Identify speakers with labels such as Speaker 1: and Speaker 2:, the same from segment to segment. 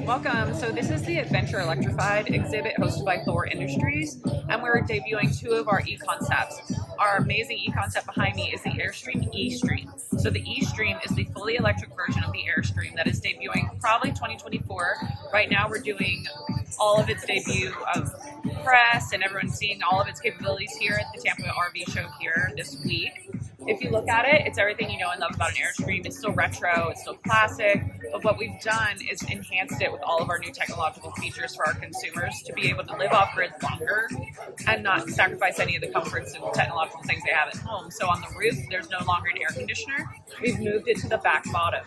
Speaker 1: Welcome. So this is the Adventure Electrified exhibit hosted by Thor Industries, and we're debuting two of our e-concepts. Our amazing e-concept behind me is the Airstream eSTREAM. So the eSTREAM is the fully electric version of the Airstream that is debuting probably 2024. Right now we're doing all of its debut of press and everyone's seeing all of its capabilities here at the Tampa RV Show here this week. If you look at it, it's everything you know and love about an Airstream. It's still retro, it's still classic, but what we've done is enhanced it with all of our new technological features for our consumers to be able to live off-grid longer and not sacrifice any of the comforts and technological things they have at home. So on the roof, there's no longer an air conditioner. We've moved it to the back bottom,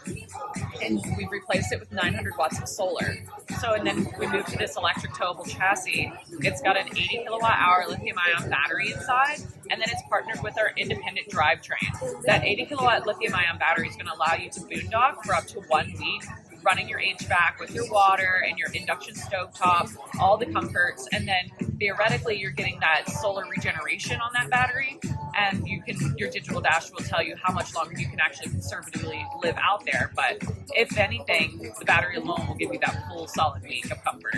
Speaker 1: and we've replaced it with 900 watts of solar. So, and then we moved to this electric towable chassis. It's got an 80 kilowatt hour lithium ion battery inside, and then it's partnered with our independent drivetrain. That 80 kilowatt lithium ion battery is going to allow you to boondock for up to 1 week, running your HVAC with your water and your induction stovetop, all the comforts, and then theoretically you're getting that solar regeneration on that battery, and your digital dash will tell you how much longer you can actually conservatively live out there. But if anything, the battery alone will give you that full solid week of comfort.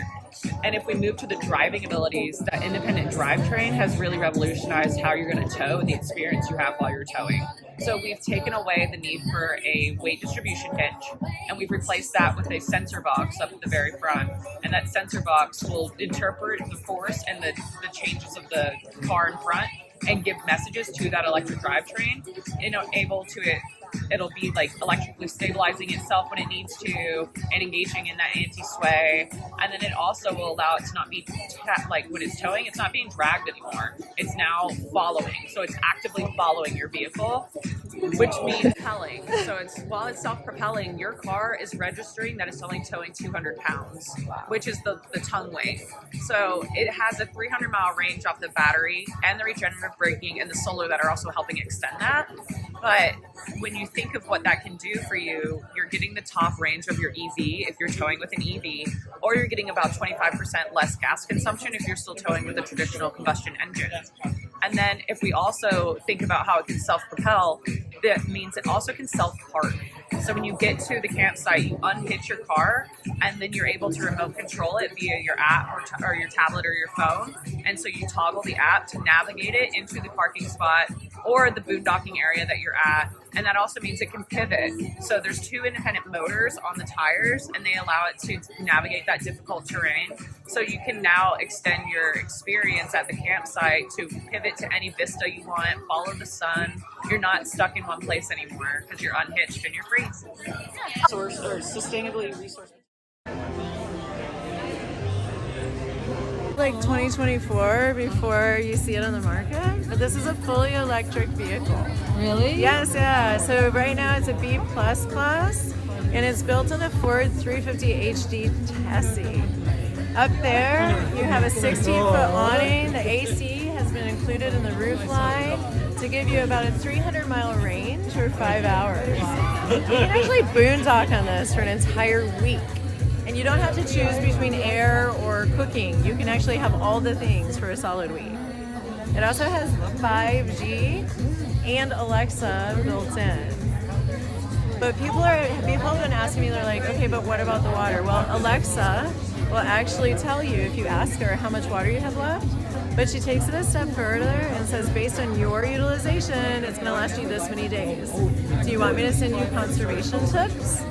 Speaker 1: And if we move to the driving abilities, that independent drivetrain has really revolutionized how you're going to tow and the experience you have while you're towing. So we've taken away the need for a weight distribution hitch, and we've replaced that with a sensor box up at the very front. And that sensor box will interpret the force and the changes of the car in front and give messages to that electric drivetrain, it'll be like electrically stabilizing itself when it needs to and engaging in that anti-sway. And then it also will allow it to not be like when it's towing, it's not being dragged anymore. It's now following. So it's actively following your vehicle, which means propelling. So while it's self-propelling, your car is registering that it's only towing 200 pounds, which is the tongue weight. So it has a 300-mile range off the battery and the regenerative braking and the solar that are also helping extend that. But when you think of what that can do for you, you're getting the top range of your EV if you're towing with an EV, or you're getting about 25% less gas consumption if you're still towing with a traditional combustion engine. And then if we also think about how it can self-propel, that means it also can self-park. So when you get to the campsite, you unhitch your car, and then you're able to remote control it via your app or your tablet or your phone. And so you toggle the app to navigate it into the parking spot or the boondocking area that you're at. And that also means it can pivot. So there's two independent motors on the tires, and they allow it to navigate that difficult terrain. So you can now extend your experience at the campsite to pivot to any vista you want, follow the sun. You're not stuck in one place anymore because you're unhitched and you're free. Source or sustainably resourced.
Speaker 2: Like 2024 before you see it on the market, but this is a fully electric vehicle.
Speaker 3: Really?
Speaker 2: Yes, yeah. So right now it's a B+ class, and it's built on the Ford 350 HD chassis. Up there, you have a 16-foot awning. The AC has been included in the roof line to give you about a 300-mile range for 5 hours. You can actually boondock on this for an entire week. And you don't have to choose between air or cooking. You can actually have all the things for a solid week. It also has 5G and Alexa built in. But people have been asking me, they're like, okay, but what about the water? Well, Alexa will actually tell you if you ask her how much water you have left. But she takes it a step further and says, based on your utilization, it's going to last you this many days. Do you want me to send you conservation tips?